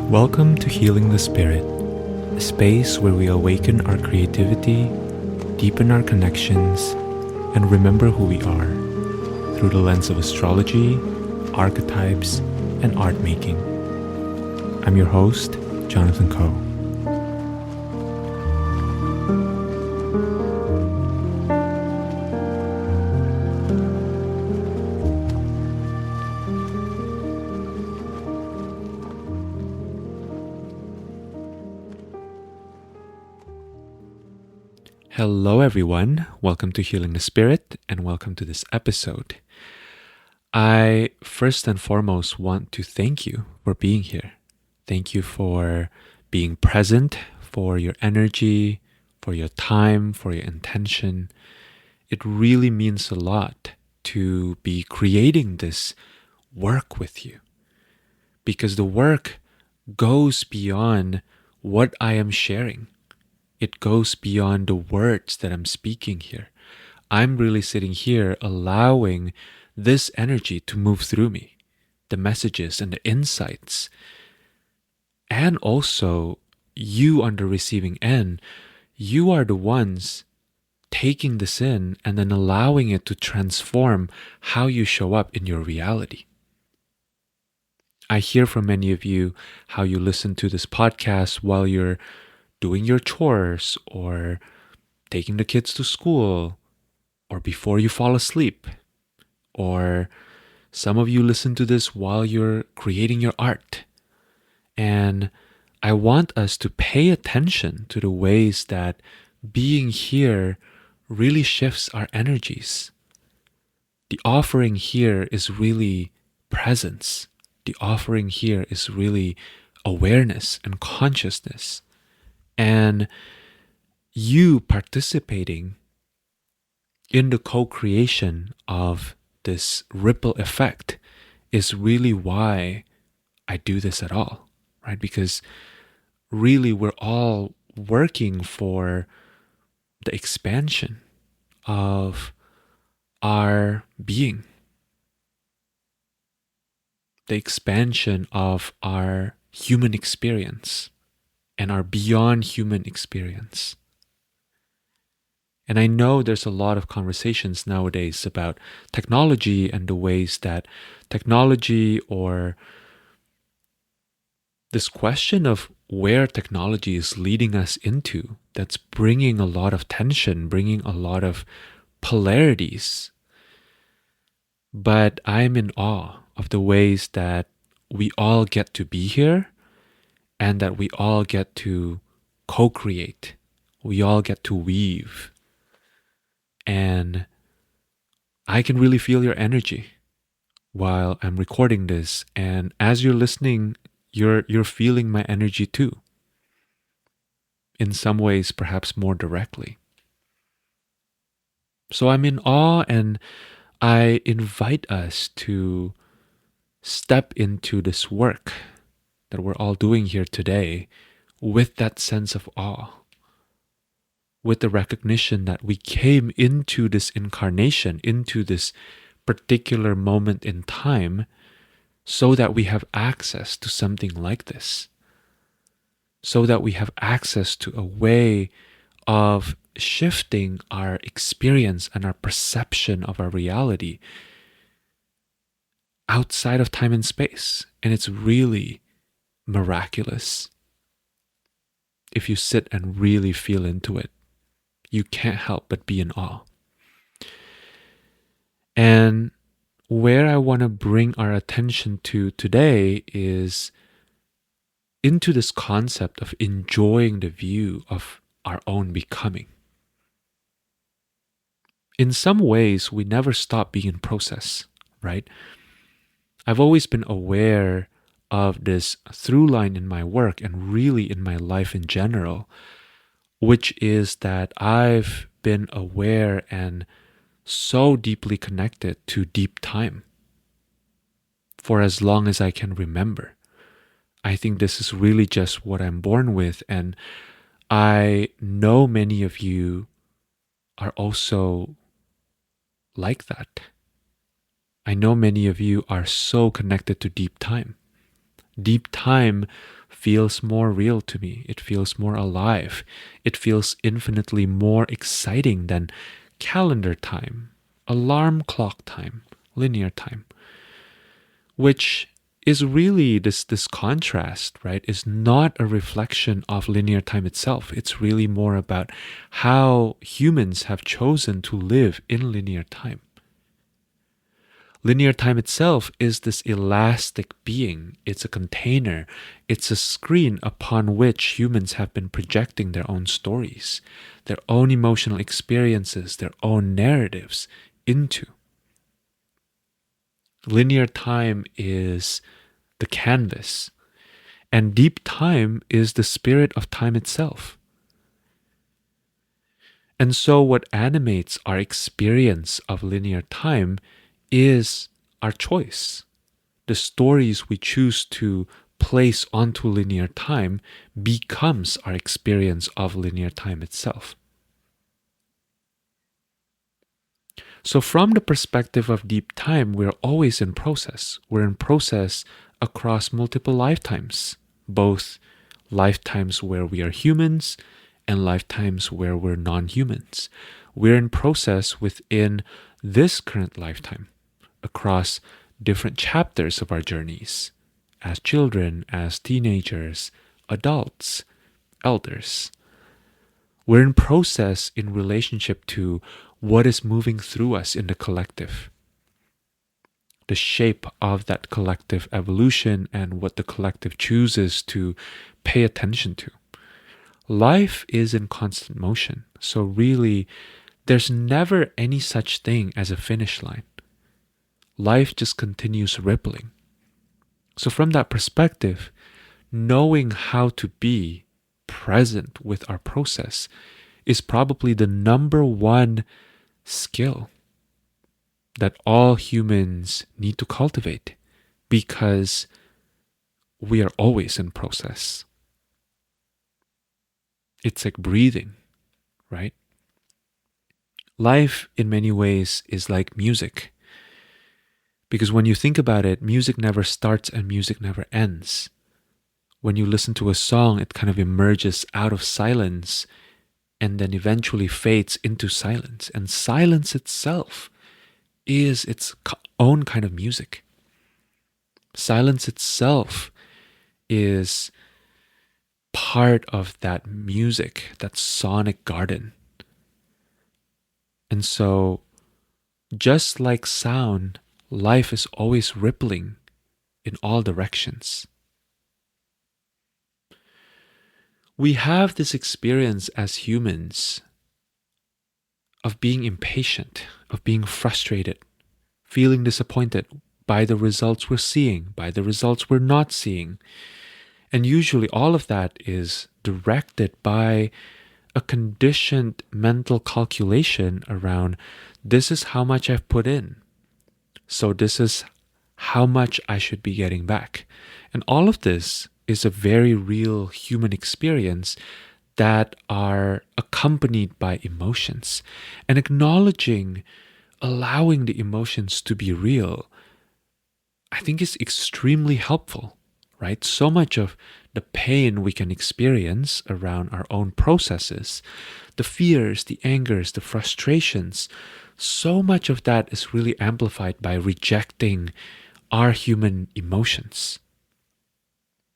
Welcome to Healing the Spirit, a space where we awaken our creativity, deepen our connections, and remember who we are through the lens of astrology, archetypes, and art making. I'm your host, Jonathan Coe. Hello everyone, welcome to Healing the Spirit and welcome to this episode. I first and foremost want to thank you for being here. Thank you for being present, for your energy, for your time, for your intention. It really means a lot to be creating this work with you because the work goes beyond what I am sharing. It goes beyond the words that I'm speaking here. I'm really sitting here allowing this energy to move through me, the messages and the insights. And also, you on the receiving end, you are the ones taking this in and then allowing it to transform how you show up in your reality. I hear from many of you how you listen to this podcast while you're doing your chores or taking the kids to school or before you fall asleep. Or some of you listen to this while you're creating your art. And I want us to pay attention to the ways that being here really shifts our energies. The offering here is really presence. The offering here is really awareness and consciousness. And you participating in the co-creation of this ripple effect is really why I do this at all, right? Because really we're all working for the expansion of our being, the expansion of our human experience and our beyond human experience. And I know there's a lot of conversations nowadays about technology and the ways that technology or this question of where technology is leading us into, that's bringing a lot of tension, bringing a lot of polarities. But I'm in awe of the ways that we all get to be here and that we all get to co-create. We all get to weave. And I can really feel your energy while I'm recording this. And as you're listening, you're feeling my energy too. In some ways, perhaps more directly. So I'm in awe and I invite us to step into this work that we're all doing here today with that sense of awe, with the recognition that we came into this incarnation, into this particular moment in time, so that we have access to something like this, so that we have access to a way of shifting our experience and our perception of our reality outside of time and space. And it's really miraculous. If you sit and really feel into it, you can't help but be in awe. And where I want to bring our attention to today is into this concept of enjoying the view of our own becoming. In some ways, we never stop being in process, right? I've always been aware of this through line in my work and really in my life in general, which is that I've been aware and so deeply connected to deep time for as long as I can remember. I think this is really just what I'm born with, and I know many of you are also like that. I know many of you are so connected to deep time. Deep time feels more real to me. It feels more alive. It feels infinitely more exciting than calendar time, alarm clock time, linear time, which is really this contrast, right? Is not a reflection of linear time itself. It's really more about how humans have chosen to live in linear time. Linear time itself is this elastic being. It's a container. It's a screen upon which humans have been projecting their own stories, their own emotional experiences, their own narratives into. Linear time is the canvas, and deep time is the spirit of time itself. And so, what animates our experience of linear time is our choice. The stories we choose to place onto linear time becomes our experience of linear time itself. So, from the perspective of deep time, we're always in process. We're in process across multiple lifetimes, both lifetimes where we are humans and lifetimes where we're non humans. We're in process within this current lifetime across different chapters of our journeys as children, as teenagers, adults, elders. We're in process in relationship to what is moving through us in the collective, the shape of that collective evolution and what the collective chooses to pay attention to. Life is in constant motion, so really, there's never any such thing as a finish line. Life just continues rippling. So, from that perspective, knowing how to be present with our process is probably the number one skill that all humans need to cultivate, because we are always in process. It's like breathing, right? Life, in many ways, is like music. Because when you think about it, music never starts and music never ends. When you listen to a song, it kind of emerges out of silence and then eventually fades into silence. And silence itself is its own kind of music. Silence itself is part of that music, that sonic garden. And so, just like sound, life is always rippling in all directions. We have this experience as humans of being impatient, of being frustrated, feeling disappointed by the results we're seeing, by the results we're not seeing. And usually all of that is directed by a conditioned mental calculation around this is how much I've put in, so this is how much I should be getting back. And all of this is a very real human experience that are accompanied by emotions. And acknowledging, allowing the emotions to be real, I think is extremely helpful, right? So much of the pain we can experience around our own processes, the fears, the angers, the frustrations, so much of that is really amplified by rejecting our human emotions.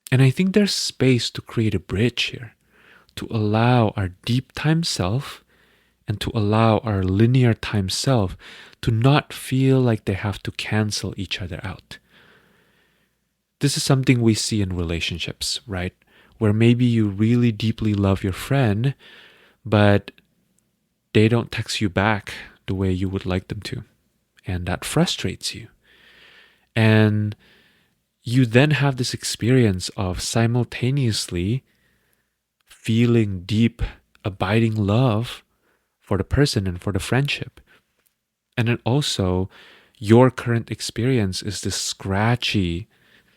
And I think there's space to create a bridge here, to allow our deep time self and to allow our linear time self to not feel like they have to cancel each other out. This is something we see in relationships, right? Where maybe you really deeply love your friend, but they don't text you back the way you would like them to. And that frustrates you. And you then have this experience of simultaneously feeling deep, abiding love for the person and for the friendship. And then also, your current experience is this scratchy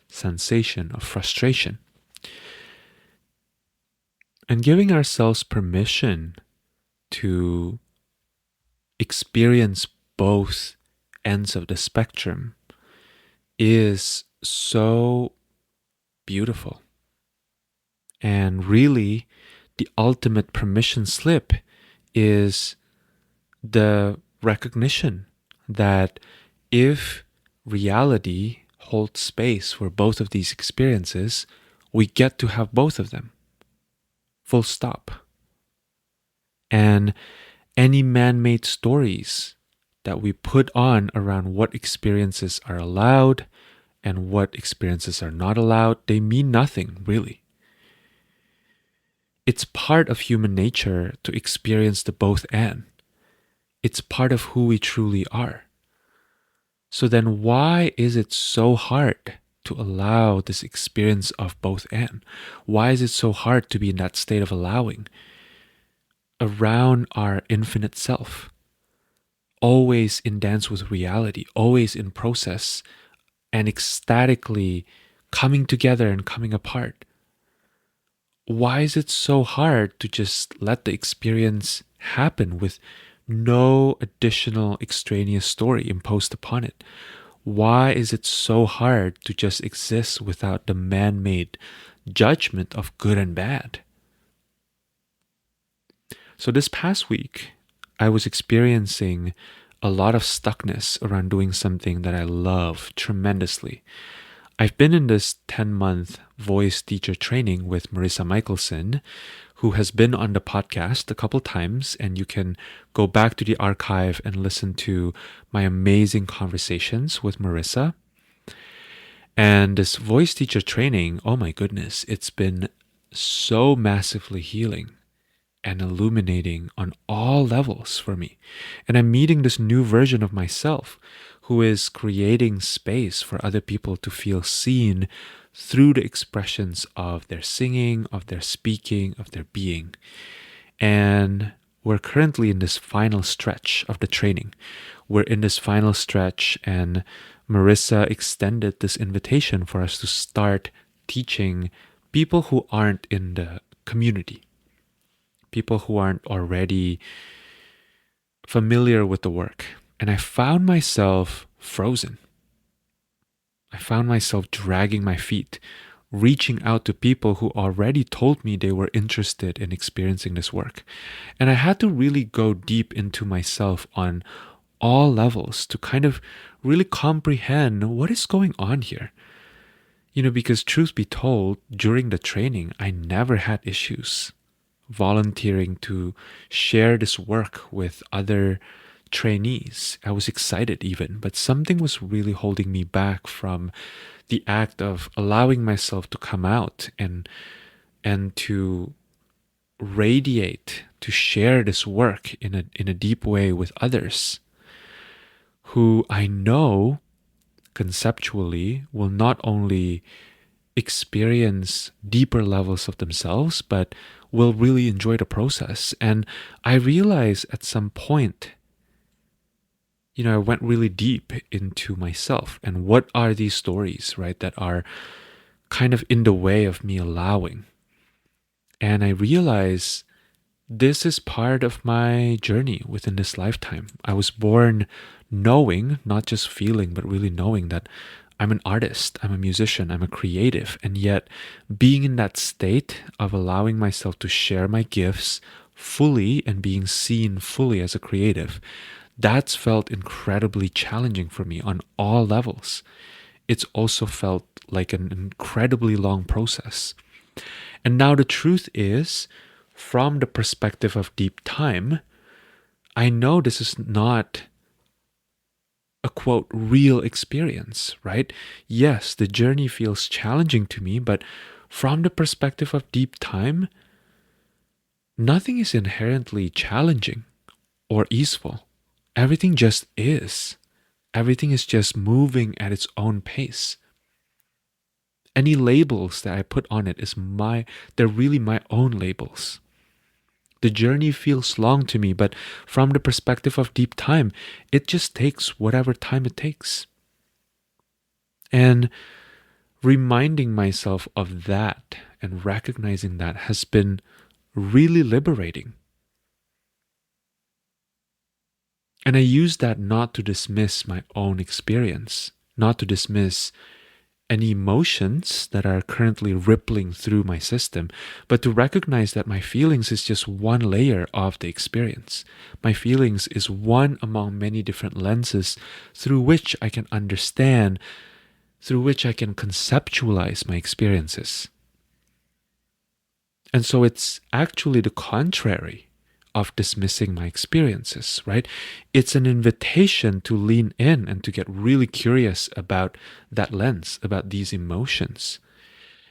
sensation of frustration. And giving ourselves permission to experience both ends of the spectrum is so beautiful. And really, the ultimate permission slip is the recognition that if reality holds space for both of these experiences, we get to have both of them. Full stop. And any man made stories that we put on around what experiences are allowed and what experiences are not allowed, they mean nothing, really. It's part of human nature to experience the both and. It's part of who we truly are. So then why is it so hard to allow this experience of both and? Why is it so hard to be in that state of allowing around our infinite self? Always in dance with reality, always in process and ecstatically coming together and coming apart. Why is it so hard to just let the experience happen with no additional extraneous story imposed upon it? Why is it so hard to just exist without the man-made judgment of good and bad? So this past week, I was experiencing a lot of stuckness around doing something that I love tremendously. I've been in this 10-month voice teacher training with Marissa Michelson, who has been on the podcast a couple times, and you can go back to the archive and listen to my amazing conversations with Marissa. And this voice teacher training, oh my goodness, it's been so massively healing and illuminating on all levels for me. And I'm meeting this new version of myself who is creating space for other people to feel seen through the expressions of their singing, of their speaking, of their being. And we're currently in this final stretch of the training. We're in this final stretch, and Marissa extended this invitation for us to start teaching people who aren't in the community, people who aren't already familiar with the work. And I found myself frozen. I found myself dragging my feet, reaching out to people who already told me they were interested in experiencing this work. And I had to really go deep into myself on all levels to kind of really comprehend what is going on here. Because truth be told, during the training, I never had issues volunteering to share this work with other trainees. I was excited even, but something was really holding me back from the act of allowing myself to come out and to radiate, to share this work in a deep way with others who I know conceptually will not only experience deeper levels of themselves, but will really enjoy the process. And I realized at some point, I went really deep into myself and what are these stories, right, that are kind of in the way of me allowing. And I realized this is part of my journey within this lifetime. I was born knowing, not just feeling, but really knowing that I'm an artist, I'm a musician, I'm a creative. And yet being in that state of allowing myself to share my gifts fully and being seen fully as a creative, that's felt incredibly challenging for me on all levels. It's also felt like an incredibly long process. And now the truth is, from the perspective of deep time, I know this is not a quote real experience, right? Yes, the journey feels challenging to me, but from the perspective of deep time, nothing is inherently challenging or easeful. Everything just is. Everything is just moving at its own pace. Any labels that I put on it they're really my own labels. The journey feels long to me, but from the perspective of deep time, it just takes whatever time it takes. And reminding myself of that and recognizing that has been really liberating. And I use that not to dismiss my own experience, not to dismiss any emotions that are currently rippling through my system, but to recognize that my feelings is just one layer of the experience. My feelings is one among many different lenses through which I can understand, through which I can conceptualize my experiences. And so it's actually the contrary of dismissing my experiences, right? It's an invitation to lean in and to get really curious about that lens, about these emotions.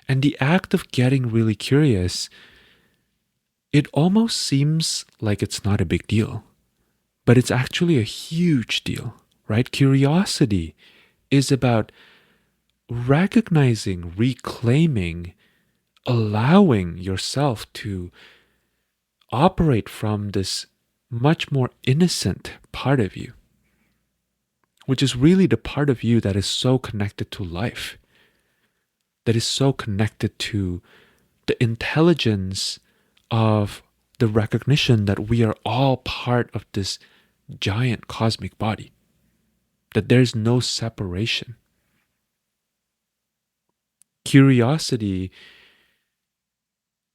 And the act of getting really curious, it almost seems like it's not a big deal, but it's actually a huge deal, right? Curiosity is about recognizing, reclaiming, allowing yourself to operate from this much more innocent part of you, which is really the part of you that is so connected to life, that is so connected to the intelligence of the recognition that we are all part of this giant cosmic body, that there's no separation. Curiosity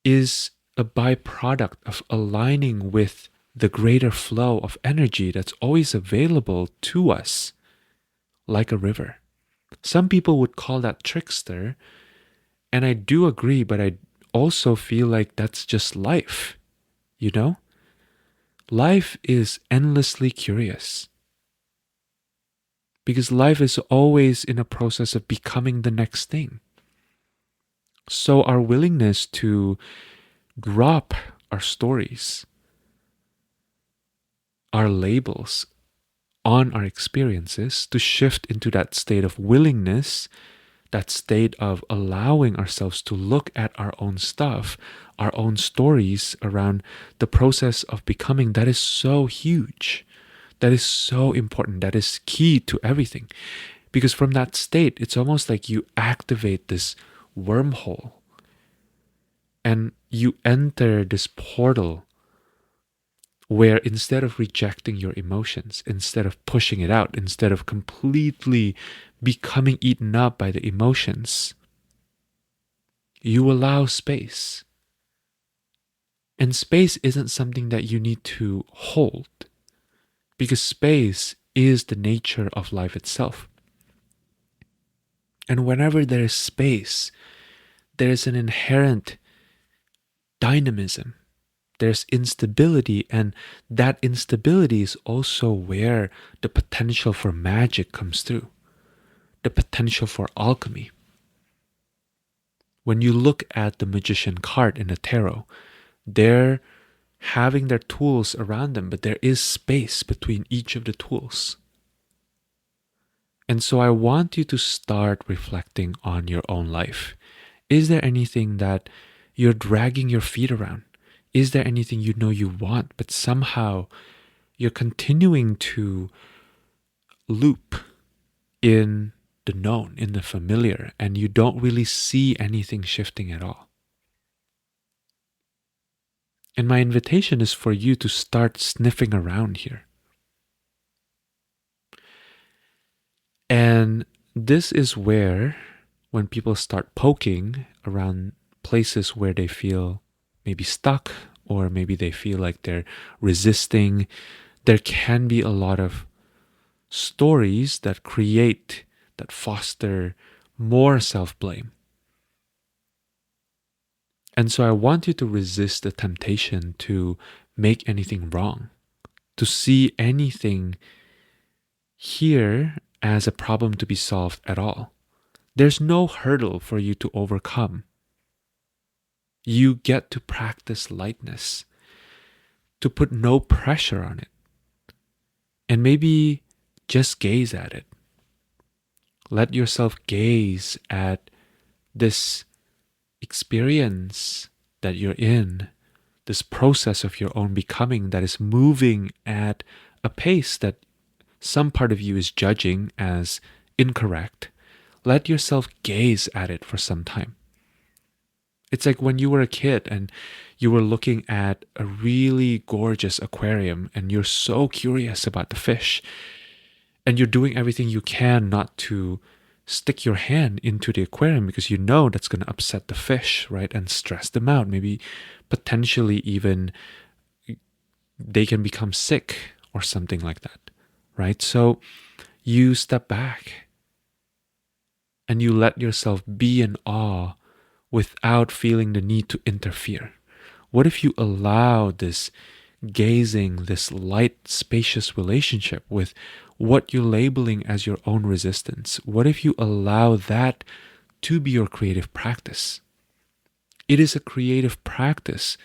is a byproduct of aligning with the greater flow of energy that's always available to us, like a river. Some people would call that trickster, and I do agree, but I also feel like that's just life, you know? Life is endlessly curious because life is always in a process of becoming the next thing. So our willingness to drop our stories, our labels on our experiences, to shift into that state of willingness, that state of allowing ourselves to look at our own stuff, our own stories around the process of becoming, that is so huge. That is so important. That is key to everything. Because from that state, it's almost like you activate this wormhole and you enter this portal where instead of rejecting your emotions, instead of pushing it out, instead of completely becoming eaten up by the emotions, you allow space. And space isn't something that you need to hold, because space is the nature of life itself. And whenever there is space, there is an inherent dynamism. There's instability, and that instability is also where the potential for magic comes through, the potential for alchemy. When you look at the magician card in the tarot, they're having their tools around them, but there is space between each of the tools. And so I want you to start reflecting on your own life. Is there anything that you're dragging your feet around? Is there anything you know you want, but somehow you're continuing to loop in the known, in the familiar, and you don't really see anything shifting at all? And my invitation is for you to start sniffing around here. And this is where, when people start poking around places where they feel maybe stuck, or maybe they feel like they're resisting, there can be a lot of stories that create, that foster more self-blame. And so I want you to resist the temptation to make anything wrong, to see anything here as a problem to be solved at all. There's no hurdle for you to overcome. You get to practice lightness, to put no pressure on it, and maybe just gaze at it. Let yourself gaze at this experience that you're in, this process of your own becoming that is moving at a pace that some part of you is judging as incorrect. Let yourself gaze at it for some time. It's like when you were a kid and you were looking at a really gorgeous aquarium and you're so curious about the fish, and you're doing everything you can not to stick your hand into the aquarium because you know that's going to upset the fish, right? And stress them out. Maybe potentially even they can become sick or something like that, right? So you step back and you let yourself be in awe without feeling the need to interfere. What if you allow this gazing, this light, spacious relationship with what you're labeling as your own resistance? What if you allow that to be your creative practice? It is a creative practice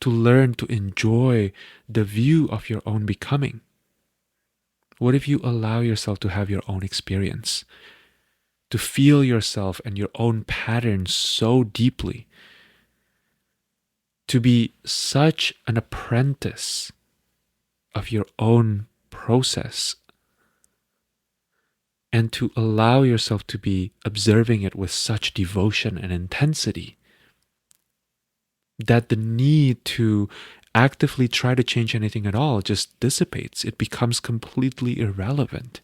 to learn to enjoy the view of your own becoming. What if you allow yourself to have your own experience, to feel yourself and your own patterns so deeply, to be such an apprentice of your own process, and to allow yourself to be observing it with such devotion and intensity that the need to actively try to change anything at all just dissipates. It becomes completely irrelevant.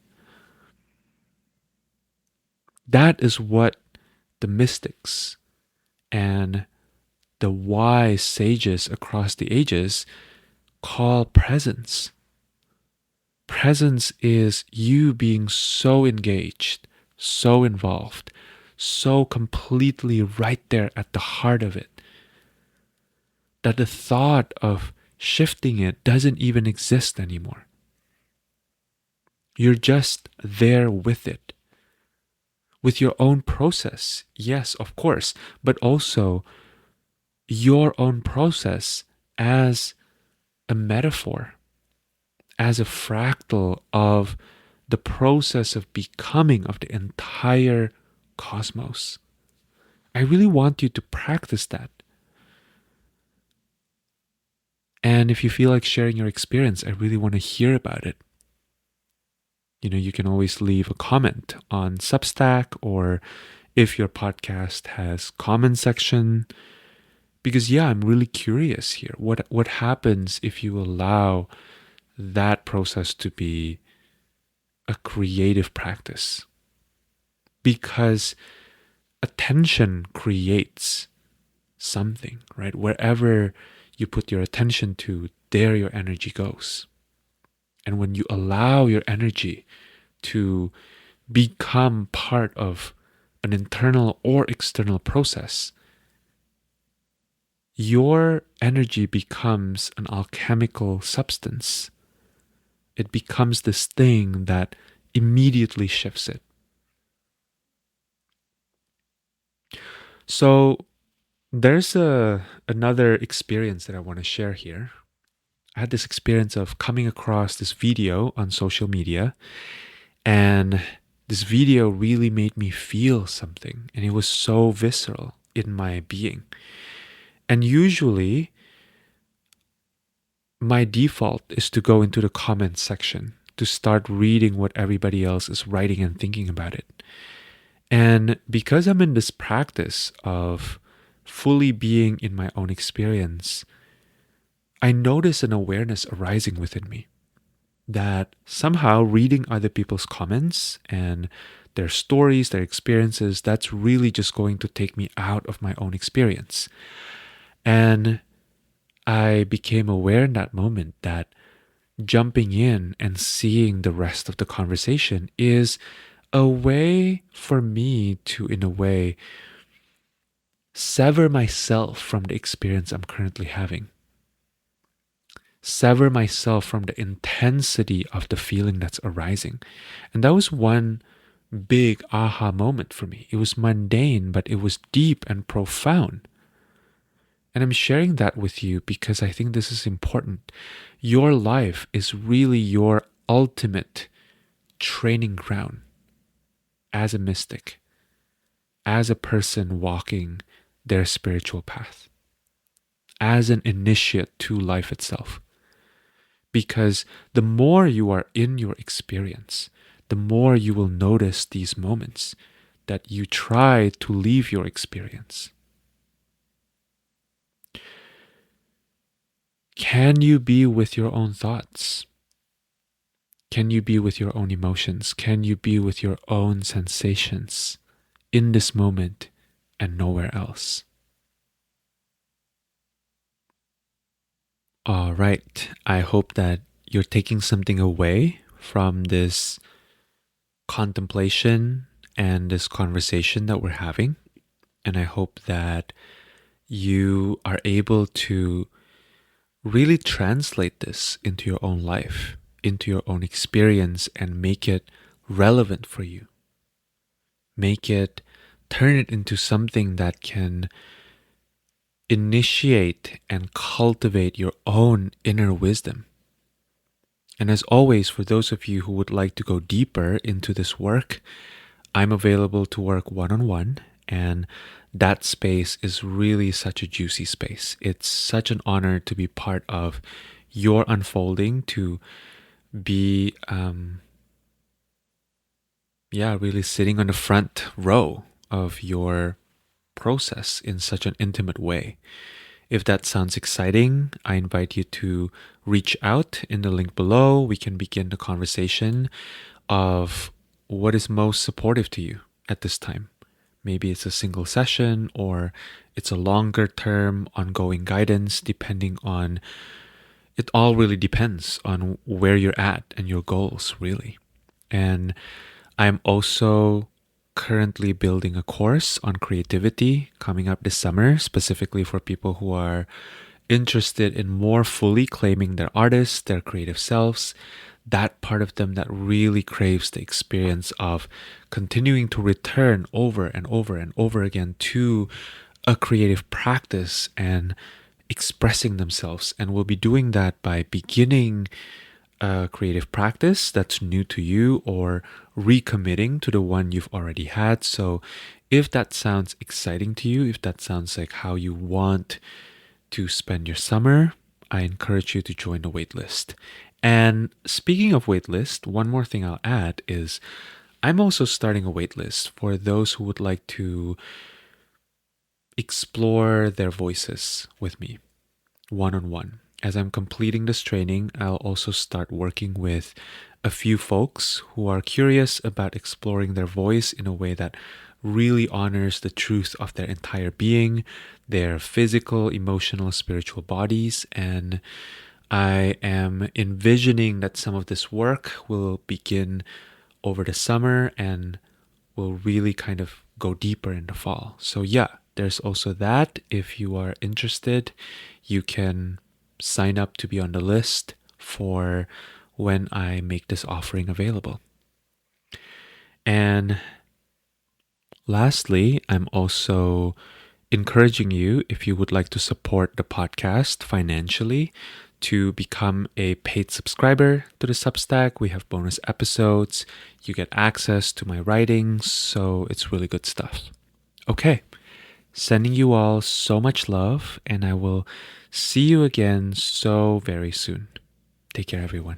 That is what the mystics and the wise sages across the ages call presence. Presence is you being so engaged, so involved, so completely right there at the heart of it, that the thought of shifting it doesn't even exist anymore. You're just there with it, with your own process, yes, of course, but also your own process as a metaphor, as a fractal of the process of becoming of the entire cosmos. I really want you to practice that. And if you feel like sharing your experience, I really want to hear about it. You can always leave a comment on Substack, or if your podcast has comment section, because I'm really curious here. What happens if you allow that process to be a creative practice? Because attention creates something, right? Wherever you put your attention to, there your energy goes. And when you allow your energy to become part of an internal or external process, your energy becomes an alchemical substance. It becomes this thing that immediately shifts it. So there's another experience that I want to share here. I had this experience of coming across this video on social media, and this video really made me feel something, and it was so visceral in my being. And usually, my default is to go into the comments section to start reading what everybody else is writing and thinking about it. And because I'm in this practice of fully being in my own experience, I notice an awareness arising within me that somehow reading other people's comments and their stories, their experiences, that's really just going to take me out of my own experience. And I became aware in that moment that jumping in and seeing the rest of the conversation is a way for me to, in a way, sever myself from the experience I'm currently having. Sever myself from the intensity of the feeling that's arising. And that was one big aha moment for me. It was mundane, but it was deep and profound. And I'm sharing that with you because I think this is important. Your life is really your ultimate training ground as a mystic, as a person walking their spiritual path, as an initiate to life itself. Because the more you are in your experience, the more you will notice these moments that you try to leave your experience. Can you be with your own thoughts? Can you be with your own emotions? Can you be with your own sensations in this moment and nowhere else? All right. I hope that you're taking something away from this contemplation and this conversation that we're having. And I hope that you are able to really translate this into your own life, into your own experience, and make it relevant for you. Turn it into something that can initiate and cultivate your own inner wisdom. And as always, for those of you who would like to go deeper into this work, I'm available to work one-on-one, and that space is really such a juicy space. It's such an honor to be part of your unfolding, to be, really sitting on the front row of your process in such an intimate way. If that sounds exciting, I invite you to reach out in the link below. We can begin the conversation of what is most supportive to you at this time. Maybe it's a single session or it's a longer term ongoing guidance, it all really depends on where you're at and your goals, really. And I'm also currently building a course on creativity coming up this summer, specifically for people who are interested in more fully claiming their artists, their creative selves, that part of them that really craves the experience of continuing to return over and over and over again to a creative practice and expressing themselves. And we'll be doing that by beginning a creative practice that's new to you or recommitting to the one you've already had. So if that sounds exciting to you, if that sounds like how you want to spend your summer, I encourage you to join the waitlist. And speaking of waitlist, one more thing I'll add is I'm also starting a waitlist for those who would like to explore their voices with me one-on-one. As I'm completing this training, I'll also start working with a few folks who are curious about exploring their voice in a way that really honors the truth of their entire being, their physical, emotional, spiritual bodies. And I am envisioning that some of this work will begin over the summer and will really kind of go deeper in the fall. So yeah, there's also that. If you are interested, you can sign up to be on the list for when I make this offering available. And lastly, I'm also encouraging you, if you would like to support the podcast financially, to become a paid subscriber to the Substack. We have bonus episodes. You get access to my writings, so it's really good stuff. Okay, sending you all so much love, and I will see you again so very soon. Take care, everyone.